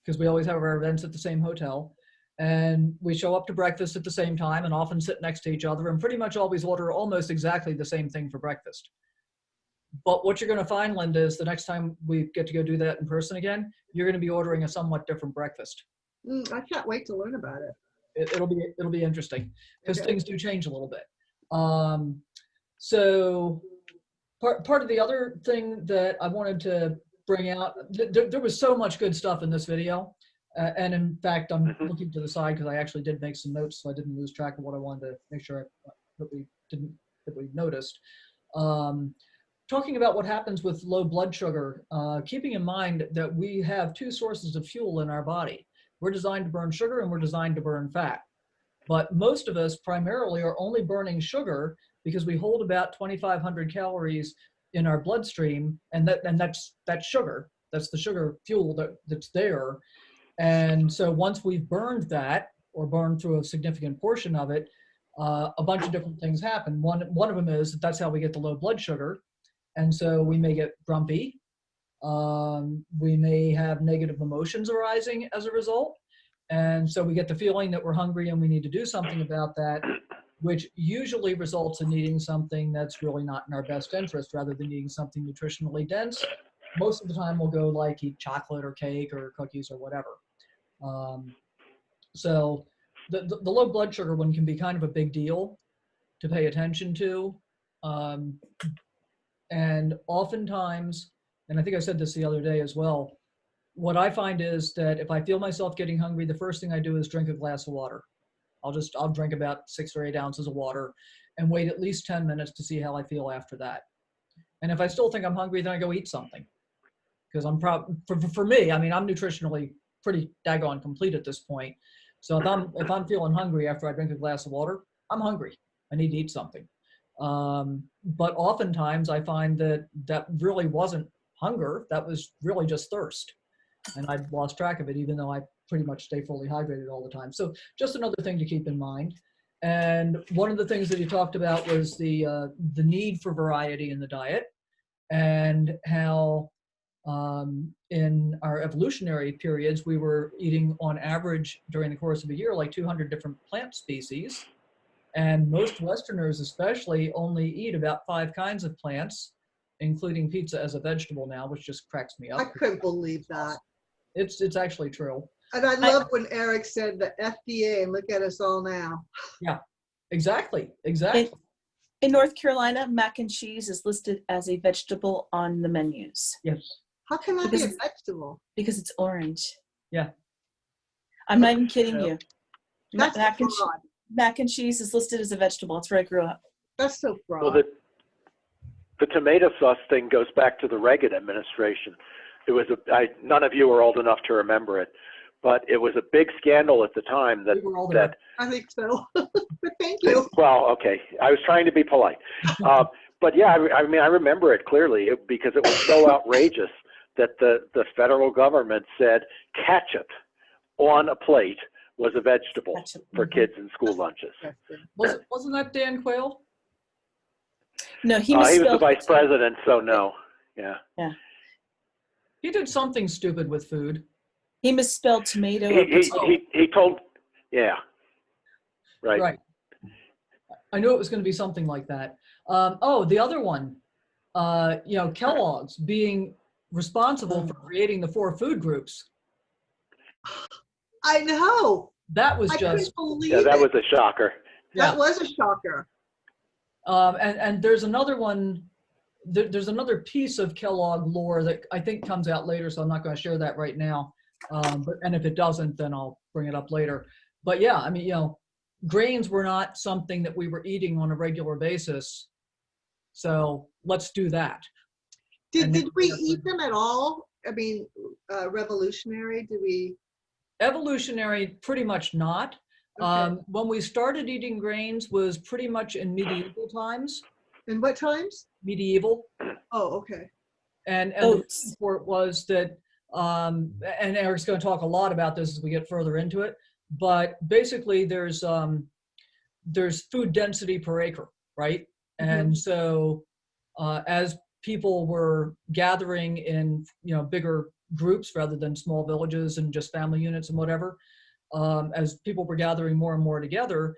because we always have our events at the same hotel. And we show up to breakfast at the same time and often sit next to each other and pretty much always order almost exactly the same thing for breakfast. But what you're going to find, Linda, is the next time we get to go do that in person again, you're going to be ordering a somewhat different breakfast. I can't wait to learn about it. It'll be interesting because Okay. things do change a little bit. So part of the other thing that I wanted to bring out, there was so much good stuff in this video. And in fact, I'm looking to the side because I actually did make some notes, so I didn't lose track of what I wanted to make sure that we noticed. Talking about what happens with low blood sugar, keeping in mind that we have 2 sources of fuel in our body. We're designed to burn sugar and we're designed to burn fat. But most of us primarily are only burning sugar because we hold about 2,500 calories in our bloodstream, and that's sugar. That's the sugar fuel that's there. And so once we've burned that, or burned through a significant portion of it, a bunch of different things happen. One of them is that's how we get the low blood sugar. And so we may get grumpy. We may have negative emotions arising as a result. And so we get the feeling that we're hungry and we need to do something about that, which usually results in eating something that's really not in our best interest rather than eating something nutritionally dense. Most of the time we'll go like eat chocolate or cake or cookies or whatever. So the low blood sugar one can be kind of a big deal to pay attention to. And oftentimes, and I think I said this the other day as well, what I find is that if I feel myself getting hungry, the first thing I do is drink a glass of water. I'll drink about 6 or 8 ounces of water and wait at least 10 minutes to see how I feel after that. And if I still think I'm hungry, then I go eat something. Because for me, I mean, I'm nutritionally pretty daggone complete at this point. So if I'm feeling hungry after I drink a glass of water, I'm hungry. I need to eat something. But oftentimes I find that really wasn't hunger. That was really just thirst. And I'd lost track of it, even though I pretty much stay fully hydrated all the time. So just another thing to keep in mind. And one of the things that he talked about was the need for variety in the diet, and how in our evolutionary periods, we were eating on average during the course of a year, like 200 different plant species. And most Westerners especially only eat about 5 kinds of plants, including pizza as a vegetable now, which just cracks me up. I couldn't believe that. It's actually true. And I love when Eric said the FDA, and look at us all now. Yeah, exactly. In North Carolina, mac and cheese is listed as a vegetable on the menus Yes. How can that be a vegetable? because it's orange. Yeah. I'm not even kidding you. That's Mac and, fraud. mac and cheese is listed as a vegetable. It's where I grew up. That's so fraud. Well, the tomato sauce thing goes back to the Reagan administration. It was none of you are old enough to remember it, but it was a big scandal at the time that, We were all there. I think so. But thank you. well, okay, I was trying to be polite. But yeah, I mean, I remember it clearly because it was so outrageous that the federal government said ketchup on a plate was a vegetable for kids in school lunches. Wasn't that Dan Quayle? No, he He was the misspelled vice it. president, so no. Yeah. He did something stupid with food. He misspelled tomato or potato. He told, yeah. Right. Right. I knew it was going to be something like that. The other one, Kellogg's being responsible for creating the 4 food groups. I know. That was I couldn't just, believe Yeah, that it. was a shocker. That was a shocker. and there's another one, there's another piece of Kellogg lore that I think comes out later, so I'm not going to share that right now. And if it doesn't, then I'll bring it up later. But yeah, I mean, grains were not something that we were eating on a regular basis. So let's do that. Did we eat them at all? I mean, revolutionary, did we? Evolutionary, pretty much not. Okay. When we started eating grains was pretty much in medieval times. In what times? Medieval. Oh, okay. And the reason for it was that, and Eric's going to talk a lot about this as we get further into it, but basically there's food density per acre, right? And so as people were gathering in, bigger groups rather than small villages and just family units and whatever, as people were gathering more and more together,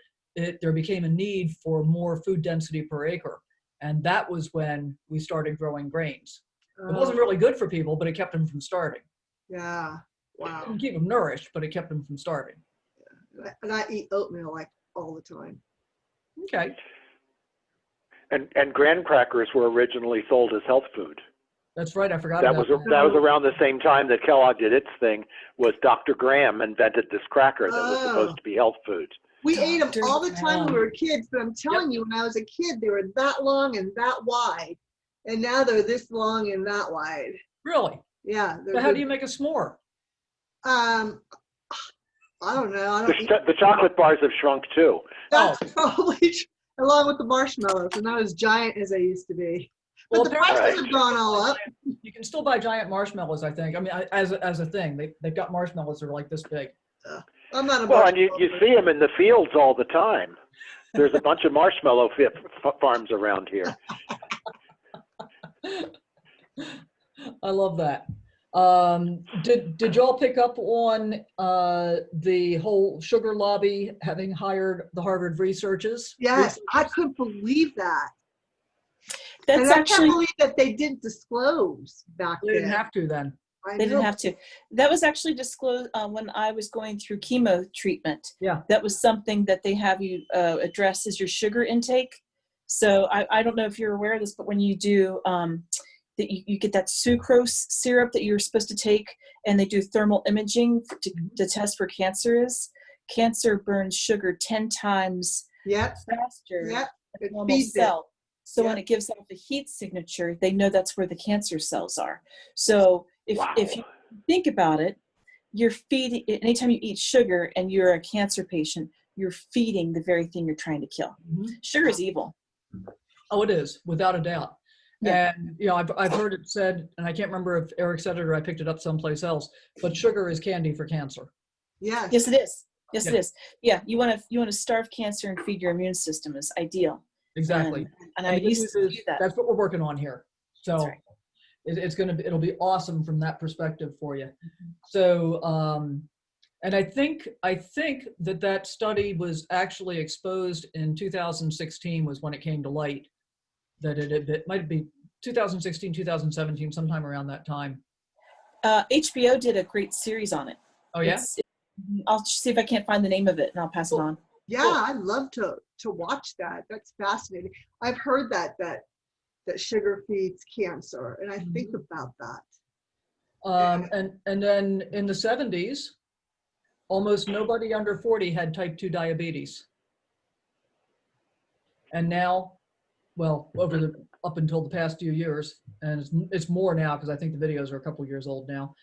there became a need for more food density per acre. And that was when we started growing grains. It wasn't really good for people, but it kept them from starving. Yeah. It Wow. didn't keep them nourished, but it kept them from starving. And I eat oatmeal like all the time. Okay. And graham crackers were originally sold as health food. That's right. I forgot That about was that was around the same time that Kellogg did its thing. Was Dr. Graham invented this cracker that was supposed to be health food. We ate them all the time when we Graham. were kids, but I'm telling you, when I was a kid, they were that long and that wide. And now they're this long and that wide. Really? Yeah. So how do you make a s'more? I don't know. I don't eat. The chocolate bars have shrunk too. That's probably along with the marshmallows. They're not as giant as they used to be. But Well, the apparently- prices have gone all up. You can still buy giant marshmallows, I think. I mean, as a thing, they've got marshmallows that are like this big. I'm not a Well, and you marshmallow see them in the fields all the time. There's a bunch of marshmallow farms around here. I love that. Did y'all pick up on the whole sugar lobby having hired the Harvard researchers? Yes, I couldn't believe that. That's And I actually, can't believe that they didn't disclose back They didn't then. have to then. I they know. didn't have to. That was actually disclosed when I was going through chemo treatment. Yeah. That was something that they have you address is your sugar intake. So I don't know if you're aware of this, but when you do, that you get that sucrose syrup that you're supposed to take, and they do thermal imaging to test where cancer is. Cancer burns sugar 10 times Yep, faster yep. than It a normal feeds it. cell. So when Yeah. it gives off a heat signature, they know that's where the cancer cells are. So if you think about it, you're feeding, anytime you eat sugar and you're a cancer patient, you're feeding the very thing you're trying to kill. Mhm. Sugar is evil. Oh, it is, without a doubt. Yeah. And I've heard it said, and I can't remember if Eric said it or I picked it up someplace else, but sugar is candy for cancer. Yes. Yes, it is. Yes, Yeah. it is. Yeah, you want to starve cancer and feed your immune system is ideal. Exactly. And And I the good used news to is do that. that's what we're working on here. So That's right. it'll be awesome from that perspective for you. So, and I think that study was actually exposed in 2016 was when it came to light, that it might be 2016, 2017, sometime around that time. HBO did a great series on it. Oh yeah? I'll see if I can't find the name of it and I'll pass it on. Yeah, I'd love to watch that. That's fascinating. I've heard that sugar feeds cancer, and I think about that. And then in the 70s, almost nobody under 40 had type 2 diabetes. And now, well, up until the past few years, and it's more now because I think the videos are a couple years old now,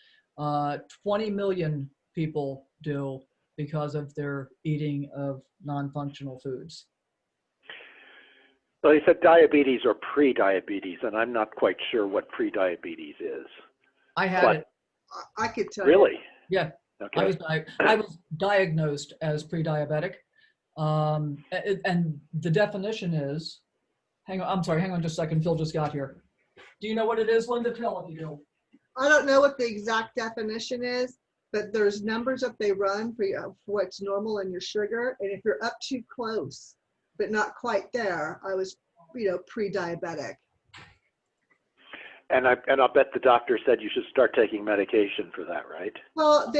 20 million people do because of their eating of non-functional foods. Well, he said diabetes or pre-diabetes, and I'm not quite sure what pre-diabetes is. I had But- it. I could tell you. Really? Yeah. Okay. I was diagnosed as pre-diabetic, and the definition is, hang on just a second, Phil just got here. Do you know what it is, Linda? Tell if you do. I don't know what the exact definition is, but there's numbers that they run for what's normal in your sugar, and if you're up too close, but not quite there. I was, pre-diabetic. And I'll bet the doctor said you should start taking medication for that, right? Well,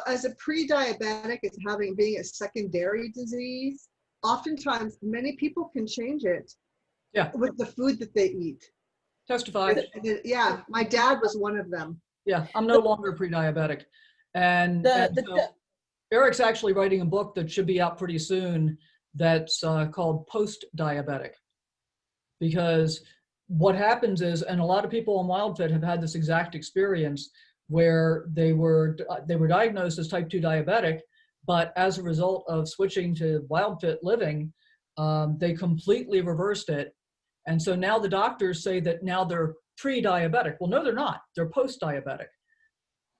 as a pre-diabetic, it's being a secondary disease. Oftentimes, many people can change it. Yeah. With the food that they eat. Testify. Yeah, my dad was one of them. Yeah, I'm no longer pre-diabetic. And so Eric's actually writing a book that should be out pretty soon that's called Post-Diabetic. Because what happens is, and a lot of people on WildFit have had this exact experience where they were diagnosed as type 2 diabetic, but as a result of switching to WildFit living, they completely reversed it. And so now the doctors say that now they're pre-diabetic. Well, no, they're not. They're post-diabetic.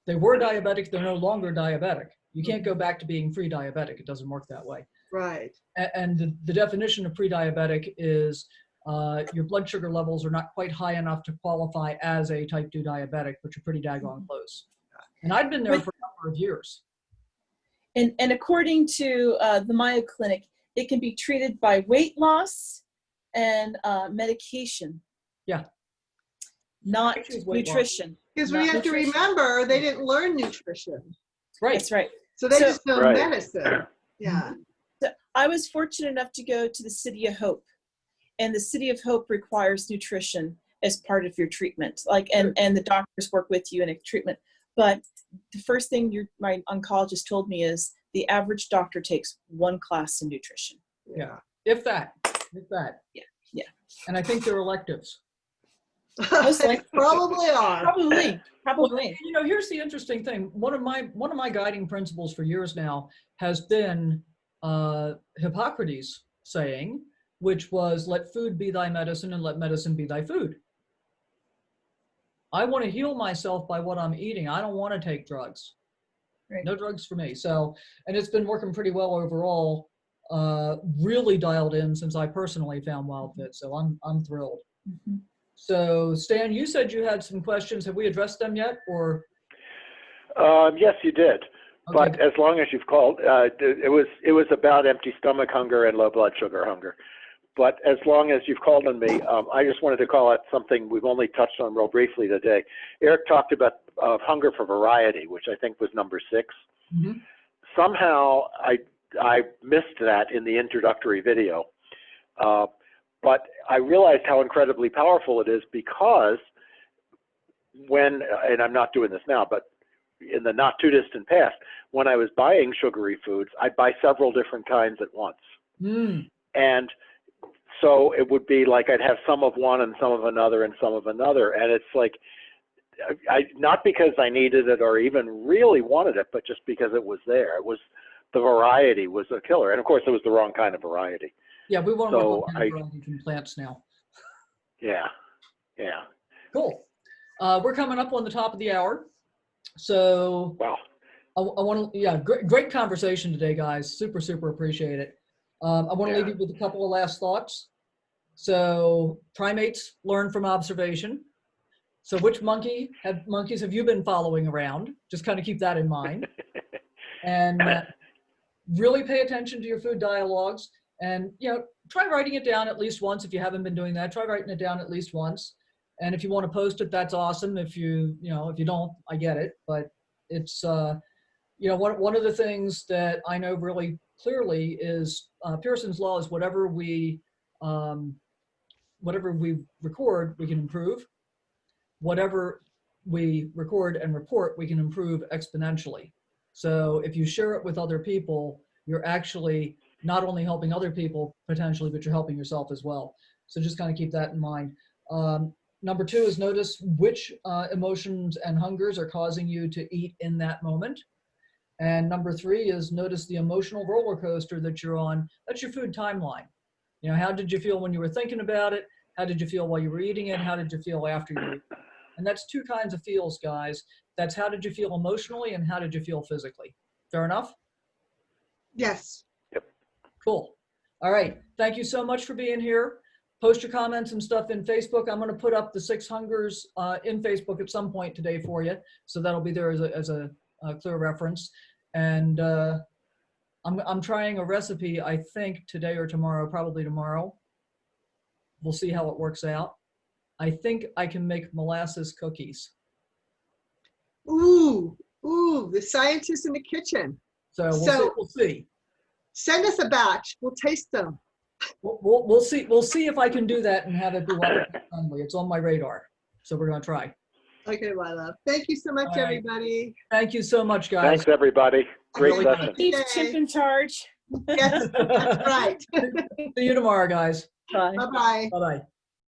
They were diabetic. They're no longer diabetic. You can't go back to being pre-diabetic. It doesn't work that way. Right. And the definition of pre-diabetic is your blood sugar levels are not quite high enough to qualify as a type 2 diabetic, but you're pretty daggone close. And I've been there for a number of years. And according to the Mayo Clinic, it can be treated by weight loss and medication. Yeah. Not weight nutrition. Because we have to remember they didn't learn nutrition. Right. That's right. So they just know Right. medicine. Yeah. So I was fortunate enough to go to the City of Hope, and the City of Hope requires nutrition as part of your treatment. And the doctors work with you in a treatment. But the first thing my oncologist told me is the average doctor takes one class in nutrition. Yeah. If that. Yeah. Yeah. And I think they're electives. Most likely. Probably are. Probably. Well, here's the interesting thing. One of my guiding principles for years now has been Hippocrates saying, which was, let food be thy medicine and let medicine be thy food. I want to heal myself by what I'm eating. I don't want to take drugs. Right. No drugs for me. So, and it's been working pretty well overall. Really dialed in since I personally found WildFit. So I'm thrilled. Mm-hmm. So Stan, you said you had some questions. Have we addressed them yet, or? Yes, you did. Okay. But as long as you've called, it was about empty stomach hunger and low blood sugar hunger. But as long as you've called on me, I just wanted to call out something we've only touched on real briefly today. Eric talked about hunger for variety, which I think was number 6. Mm-hmm. Somehow I missed that in the introductory video. But I realized how incredibly powerful it is because and I'm not doing this now, but in the not too distant past, when I was buying sugary foods, I'd buy several different kinds at once. Mm. And so it would be like I'd have some of one and some of another and some of another. And it's like, not because I needed it or even really wanted it, but just because it was there. The variety was a killer. And of course, it was the wrong kind of variety. Yeah, we want to So work on variety from plants now. Yeah. Cool. We're coming up on the top of the hour. So Wow. I want to, great conversation today, guys. Super, super appreciate it. I want to leave you with a couple of last thoughts. So primates learn from observation. So which monkeys have you been following around? Just kind of keep that in mind. And really pay attention to your food dialogues. And, try writing it down at least once. If you haven't been doing that, try writing it down at least once. And if you want to post it, that's awesome. If you don't, I get it. But it's, one of the things that I know really clearly is Pearson's Law is whatever we record, we can improve. Whatever we record and report, we can improve exponentially. So if you share it with other people, you're actually not only helping other people potentially, but you're helping yourself as well. So just kind of keep that in mind. Number 2 is notice which emotions and hungers are causing you to eat in that moment. And number 3 is notice the emotional roller coaster that you're on. That's your food timeline. How did you feel when you were thinking about it? How did you feel while you were eating it? How did you feel after you were eating it? And that's 2 kinds of feels, guys. That's how did you feel emotionally and how did you feel physically. Fair enough? Yes. Yep. Cool. All right. Thank you so much for being here. Post your comments and stuff in Facebook. I'm going to put up the 6 hungers in Facebook at some point today for you. So that'll be there as a clear reference. And I'm trying a recipe, I think today or tomorrow, probably tomorrow. We'll see how it works out. I think I can make molasses cookies. Ooh, ooh, the scientist in the kitchen. So we'll see. So- We'll see. Send us a batch. We'll taste them. We'll see. We'll see if I can do that and have it be friendly. It's on my radar. So we're gonna try. Okay, my love. Thank you so much, All right. everybody. Thank you so much, guys. Thanks, everybody. Great Really session. Keep Okay. Chip in charge. Yes, that's right. See you tomorrow, guys. Bye. Bye-bye. Bye-bye.